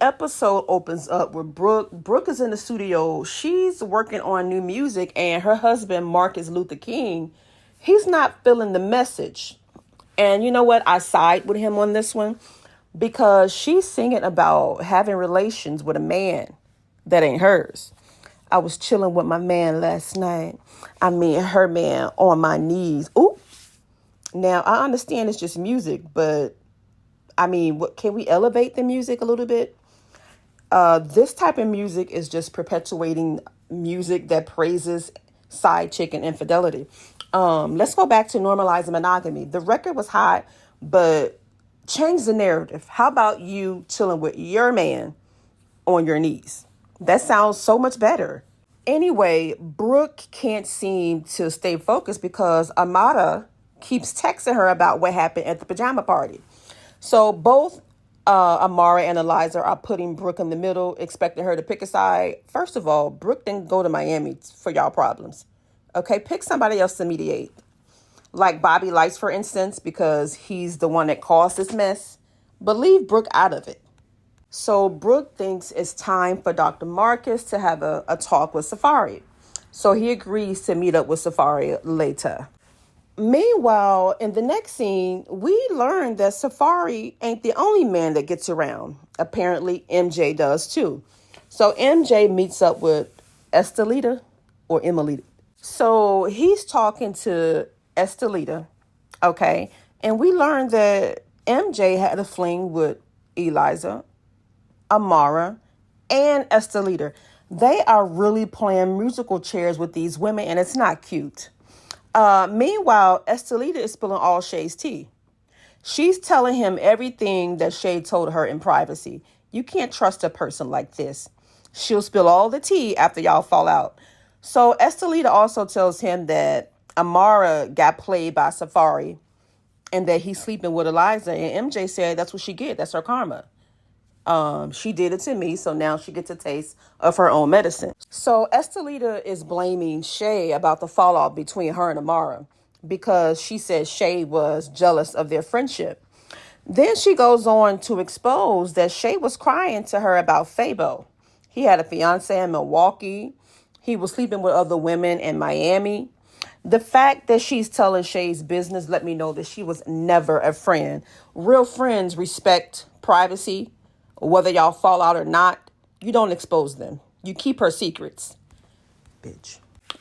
episode opens up with Brooke. Brooke is in the studio. She's working on new music, and her husband, Marcus Luther King, he's not feeling the message. And you know what? I side with him on this one because she's singing about having relations with a man that ain't hers. I was chilling with my man last night. I mean, her man on my knees. Ooh. Now, I understand it's just music, but I mean, can we elevate the music a little bit? This type of music is just perpetuating music that praises side chick and infidelity. Let's go back to normalizing monogamy. The record was hot, but change the narrative. How about you chilling with your man on your knees? That sounds so much better. Anyway, Brooke can't seem to stay focused because Amara keeps texting her about what happened at the pajama party. So both Amara and Eliza are putting Brooke in the middle, expecting her to pick a side. First of all, Brooke didn't go to Miami for y'all problems. Okay, pick somebody else to mediate. Like Bobby Lights, for instance, because he's the one that caused this mess. But leave Brooke out of it. So Brooke thinks it's time for Dr. Marcus to have a talk with Safaree. So he agrees to meet up with Safaree later. Meanwhile, in the next scene, we learn that Safaree ain't the only man that gets around. Apparently, Emjay does too. So Emjay meets up with Estelita or Emilita. So he's talking to Estelita, okay? And we learned that Emjay had a fling with Eliza, Amara, and Estelita. They are really playing musical chairs with these women, and it's not cute. Meanwhile, Estelita is spilling all Shay's tea. She's telling him everything that Shay told her in privacy. You can't trust a person like this. She'll spill all the tea after y'all fall out. So Estelita also tells him that Amara got played by Safaree and that he's sleeping with Eliza. And MJ said that's what she get. That's her karma. She did it to me, so now she gets a taste of her own medicine. So Estelita is blaming Shay about the fallout between her and Amara because she said Shay was jealous of their friendship. Then she goes on to expose that Shay was crying to her about Fabo. He had a fiance in Milwaukee. He was sleeping with other women in Miami. The fact that she's telling Shay's business let me know that she was never a friend. Real friends respect privacy. Whether y'all fall out or not, you don't expose them. You keep her secrets. Bitch.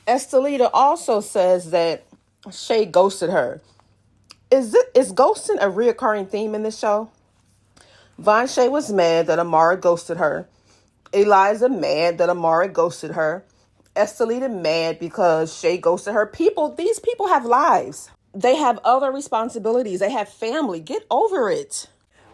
Estelita also says that Shay ghosted her. Is ghosting a reoccurring theme in this show? Von Shay was mad that Amara ghosted her. Eliza mad that Amara ghosted her. Estelita mad because Shay ghosted her. These people have lives. They have other responsibilities. They have family. Get over it.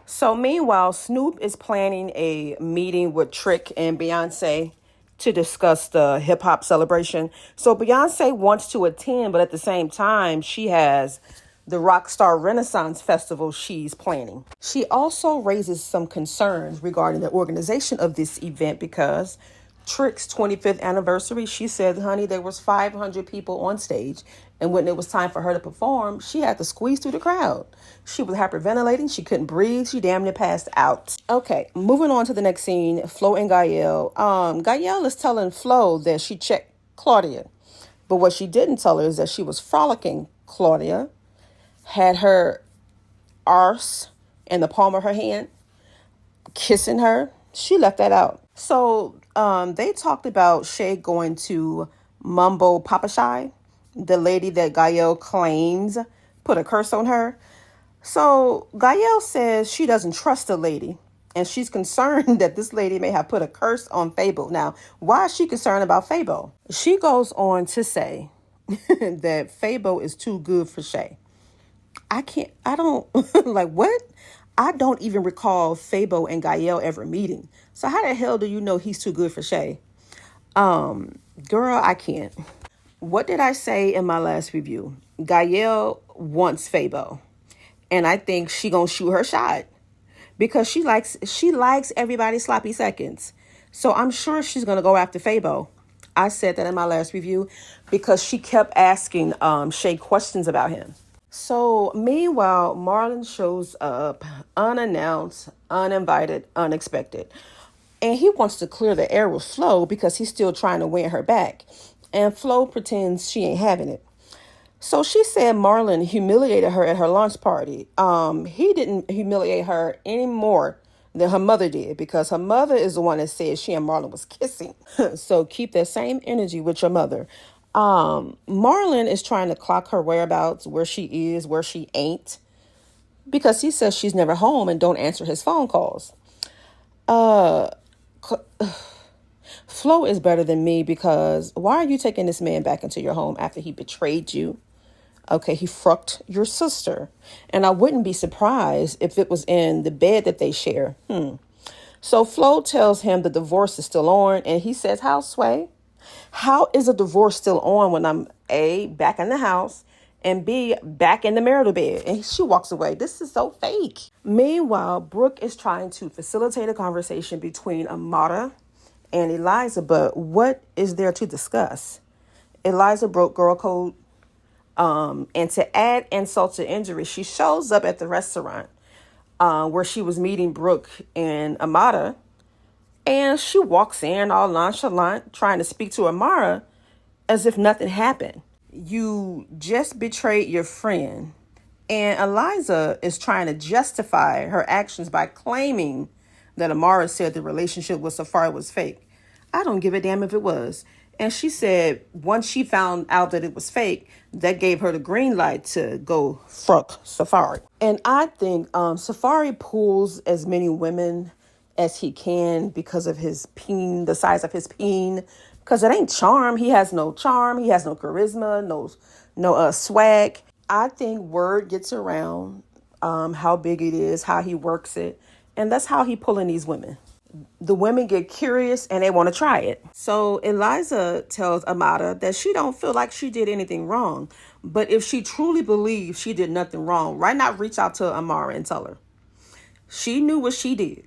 So meanwhile, Snoop is planning a meeting with Trick and Beyonce to discuss the hip hop celebration. So Beyonce wants to attend, but at the same time, she has the Rockstar Renaissance Festival she's planning. She also raises some concerns regarding the organization of this event because Trick's 25th anniversary, she said, honey, there was 500 people on stage. And when it was time for her to perform, she had to squeeze through the crowd. She was hyperventilating. She couldn't breathe. She damn near passed out. Okay, moving on to the next scene, Flo and Gael. Gael is telling Flo that she checked Claudia. But what she didn't tell her is that she was frolicking Claudia, had her arse in the palm of her hand, kissing her. She left that out. So they talked about Shay going to Mumbo Papa Shy, the lady that Gael claims put a curse on her. So Gael says she doesn't trust the lady, and she's concerned that this lady may have put a curse on Fabo. Now, why is she concerned about Fabo? She goes on to say that Fabo is too good for Shay. I don't, like what? I don't even recall Fabo and Gael ever meeting. So how the hell do you know he's too good for Shay? Girl, I can't. What did I say in my last review? Gael wants Fabo. And I think she gonna shoot her shot. Because she likes everybody's sloppy seconds. So I'm sure she's gonna go after Fabo. I said that in my last review because she kept asking Shay questions about him. So meanwhile, Marlon shows up unannounced, uninvited, unexpected. And he wants to clear the air with Flo because he's still trying to win her back. And Flo pretends she ain't having it. So she said Marlon humiliated her at her launch party. He didn't humiliate her any more than her mother did, because her mother is the one that said she and Marlon was kissing. So keep that same energy with your mother. Marlon is trying to clock her whereabouts, where she is, where she ain't, because he says she's never home and don't answer his phone calls. Flo is better than me, because why are you taking this man back into your home after he betrayed you? Okay, he fucked your sister. And I wouldn't be surprised if it was in the bed that they share. So Flo tells him the divorce is still on, and he says, how, Sway? How is a divorce still on when I'm A, back in the house, and B, back in the marital bed? And she walks away. This is so fake. Meanwhile, Brooke is trying to facilitate a conversation between Amara and Eliza, but what is there to discuss? Eliza broke girl code. And to add insult to injury, she shows up at the restaurant where she was meeting Brooke and Amara, and she walks in all nonchalant, trying to speak to Amara as if nothing happened. You just betrayed your friend, and Eliza is trying to justify her actions by claiming that Amara said the relationship with Safaree was fake. I don't give a damn if it was. And she said once she found out that it was fake, that gave her the green light to go fuck Safaree. And I think Safaree pulls as many women as he can because of his peen, the size of his peen. Because it ain't charm. He has no charm. He has no charisma, no swag. I think word gets around how big it is, how he works it. And that's how he pulling these women. The women get curious and they want to try it. So Eliza tells Amara that she don't feel like she did anything wrong. But if she truly believes she did nothing wrong, why not reach out to Amara and tell her? She knew what she did.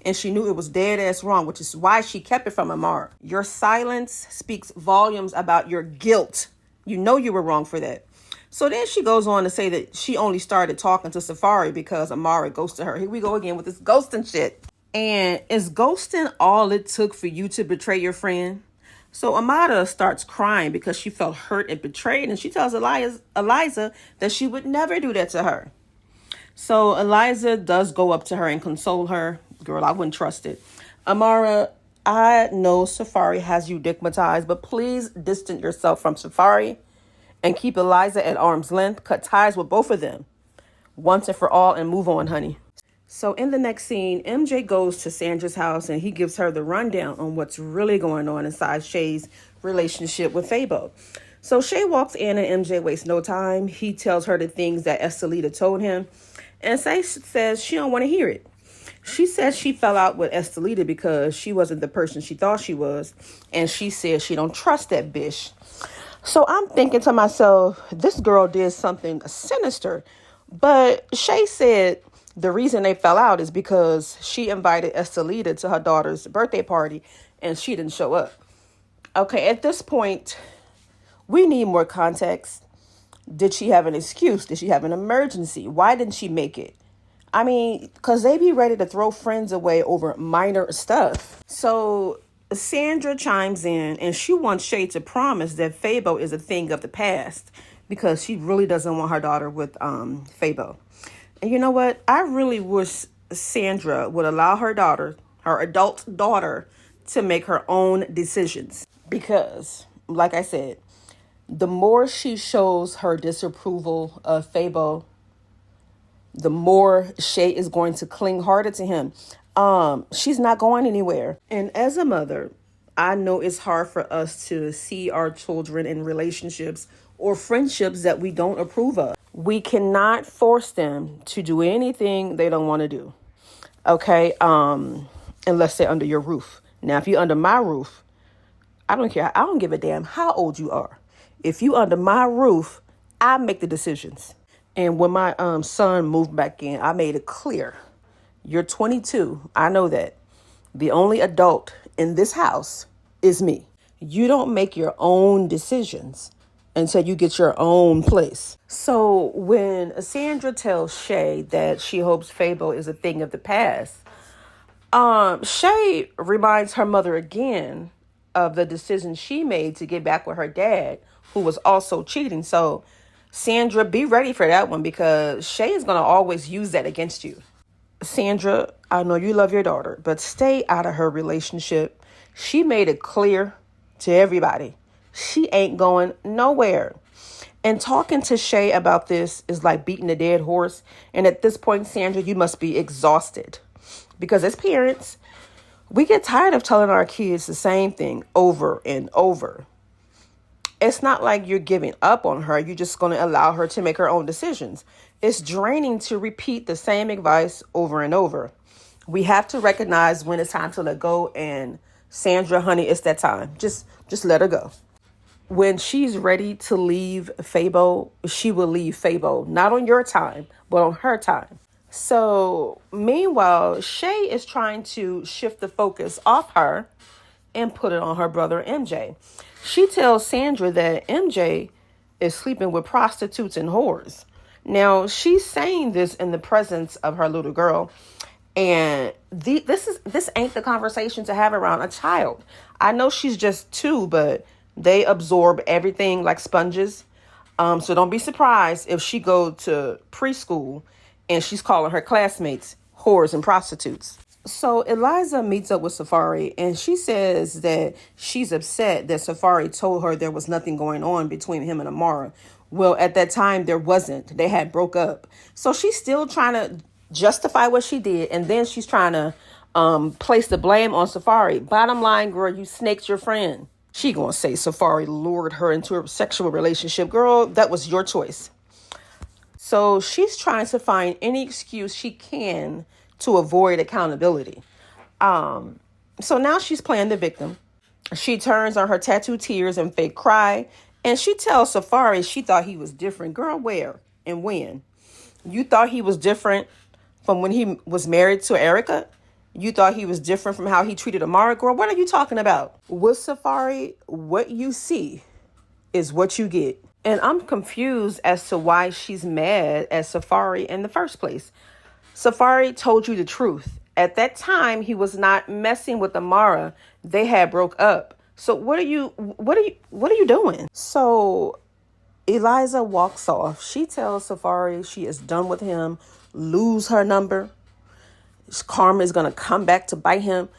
And she knew it was dead ass wrong, which is why she kept it from Amara. Your silence speaks volumes about your guilt. You know you were wrong for that. So then she goes on to say that she only started talking to Safaree because Amara ghosted her. Here we go again with this ghosting shit. And is ghosting all it took for you to betray your friend? So Amara starts crying because she felt hurt and betrayed. And she tells Eliza that she would never do that to her. So Eliza does go up to her and console her. Girl, I wouldn't trust it. Amara, I know Safaree has you digmatized, but please distance yourself from Safaree and keep Eliza at arm's length. Cut ties with both of them once and for all and move on, honey. So in the next scene, MJ goes to Sandra's house and he gives her the rundown on what's really going on inside Shay's relationship with Fabo. So Shay walks in and MJ wastes no time. He tells her the things that Estelita told him, and Shay says she don't want to hear it. She says she fell out with Estelita because she wasn't the person she thought she was, and she says she don't trust that bitch. So I'm thinking to myself, this girl did something sinister. But Shay said the reason they fell out is because she invited Estelita to her daughter's birthday party and she didn't show up. Okay, at this point, we need more context. Did she have an excuse? Did she have an emergency? Why didn't she make it? I mean, because they be ready to throw friends away over minor stuff. So Sandra chimes in and she wants Shay to promise that Fabo is a thing of the past because she really doesn't want her daughter with Fabo. And you know what? I really wish Sandra would allow her daughter, her adult daughter, to make her own decisions. Because, like I said, the more she shows her disapproval of Fabo, the more Shay is going to cling harder to him. She's not going anywhere. And as a mother, I know it's hard for us to see our children in relationships or friendships that we don't approve of. We cannot force them to do anything they don't want to do. Okay? Unless they're under your roof. Now, if you're under my roof, I don't care. I don't give a damn how old you are. If you under my roof, I make the decisions. And when my son moved back in, I made it clear. You're 22. I know that. The only adult in this house is me. You don't make your own decisions until you get your own place. So when Sandra tells Shay that she hopes Fabo is a thing of the past, Shay reminds her mother again of the decision she made to get back with her dad, who was also cheating. So, Sandra, be ready for that one because Shay is going to always use that against you. Sandra, I know you love your daughter, but stay out of her relationship. She made it clear to everybody. She ain't going nowhere. And talking to Shay about this is like beating a dead horse. And at this point, Sandra, you must be exhausted. Because as parents, we get tired of telling our kids the same thing over and over. It's not like you're giving up on her. You're just going to allow her to make her own decisions. It's draining to repeat the same advice over and over. We have to recognize when it's time to let go. And Sandra, honey, it's that time. Just let her go. When she's ready to leave Fabo, she will leave Fabo. Not on your time, but on her time. So, meanwhile, Shay is trying to shift the focus off her and put it on her brother, Emjay. She tells Sandra that Emjay is sleeping with prostitutes and whores. Now, she's saying this in the presence of her little girl. And this ain't the conversation to have around a child. I know she's just 2, but they absorb everything like sponges. So don't be surprised if she go to preschool and she's calling her classmates whores and prostitutes. So Eliza meets up with Safaree and she says that she's upset that Safaree told her there was nothing going on between him and Amara. Well, at that time, there wasn't. They had broke up. So she's still trying to justify what she did. And then she's trying to place the blame on Safaree. Bottom line, girl, you snaked your friend. She gonna say Safaree lured her into a sexual relationship. Girl, that was your choice. So she's trying to find any excuse she can to avoid accountability. So now she's playing the victim. She turns on her tattooed tears and fake cry. And she tells Safaree she thought he was different. Girl, where and when? You thought he was different from when he was married to Erica? You thought he was different from how he treated Amara? Girl, what are you talking about? With Safaree, what you see is what you get. And I'm confused as to why she's mad at Safaree in the first place. Safaree told you the truth. At that time, he was not messing with Amara. They had broke up. So what are you doing? So Eliza walks off. She tells Safaree she is done with him. Lose her number. Karma is going to come back to bite him.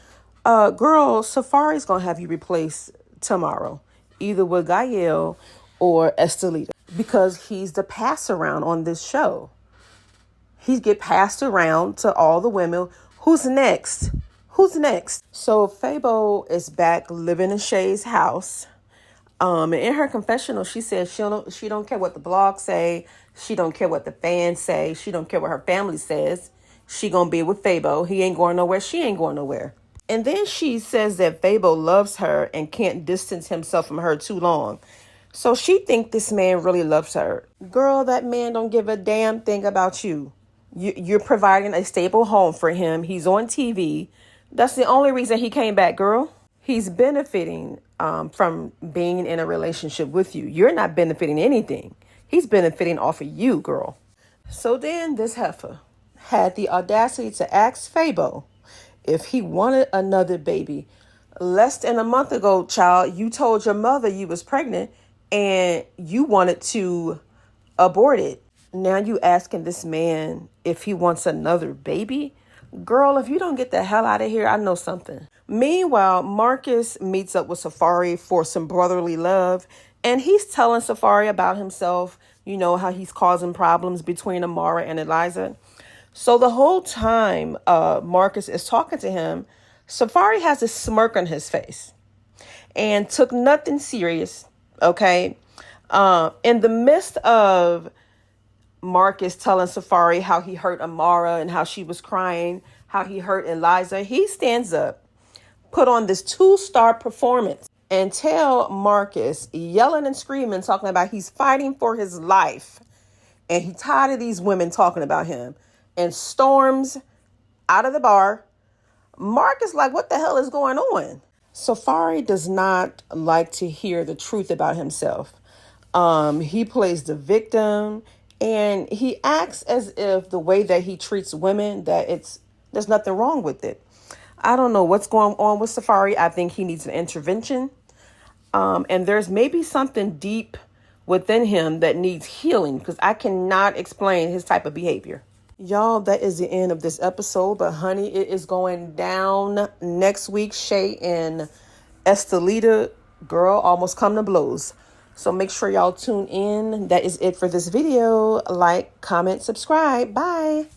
Girl, Safaree's going to have you replaced tomorrow. Either with Gael or Estelita. Because he's the pass around on this show. He get passed around to all the women. Who's next? Who's next? So Fabo is back living in Shay's house. And in her confessional, she says she don't care what the blogs say. She don't care what the fans say. She don't care what her family says. She gonna be with Fabo. He ain't going nowhere. She ain't going nowhere. And then she says that Fabo loves her and can't distance himself from her too long. So she think this man really loves her. Girl, that man don't give a damn thing about you. You're providing a stable home for him. He's on TV. That's the only reason he came back, girl. He's benefiting from being in a relationship with you. You're not benefiting anything. He's benefiting off of you, girl. So then this heifer had the audacity to ask Fabo if he wanted another baby. Less than a month ago, child, you told your mother you was pregnant and you wanted to abort it. Now you asking this man if he wants another baby? Girl, if you don't get the hell out of here, I know something. Meanwhile, Marcus meets up with Safaree for some brotherly love. And he's telling Safaree about himself. You know, how he's causing problems between Amara and Eliza. So the whole time Marcus is talking to him, Safaree has a smirk on his face. And took nothing serious, okay? In the midst of Marcus telling Safaree how he hurt Amara and how she was crying, how he hurt Eliza, he stands up, put on this 2-star performance and tell Marcus, yelling and screaming, talking about he's fighting for his life. And he tired of these women talking about him and storms out of the bar. Marcus like, what the hell is going on? Safaree does not like to hear the truth about himself. He plays the victim. And he acts as if the way that he treats women, that there's nothing wrong with it. I don't know what's going on with Safaree. I think he needs an intervention. And there's maybe something deep within him that needs healing because I cannot explain his type of behavior. Y'all, that is the end of this episode. But honey, it is going down next week. Shay and Estelita, girl, almost come to blows. So make sure y'all tune in. That is it for this video. Like, comment, subscribe. Bye.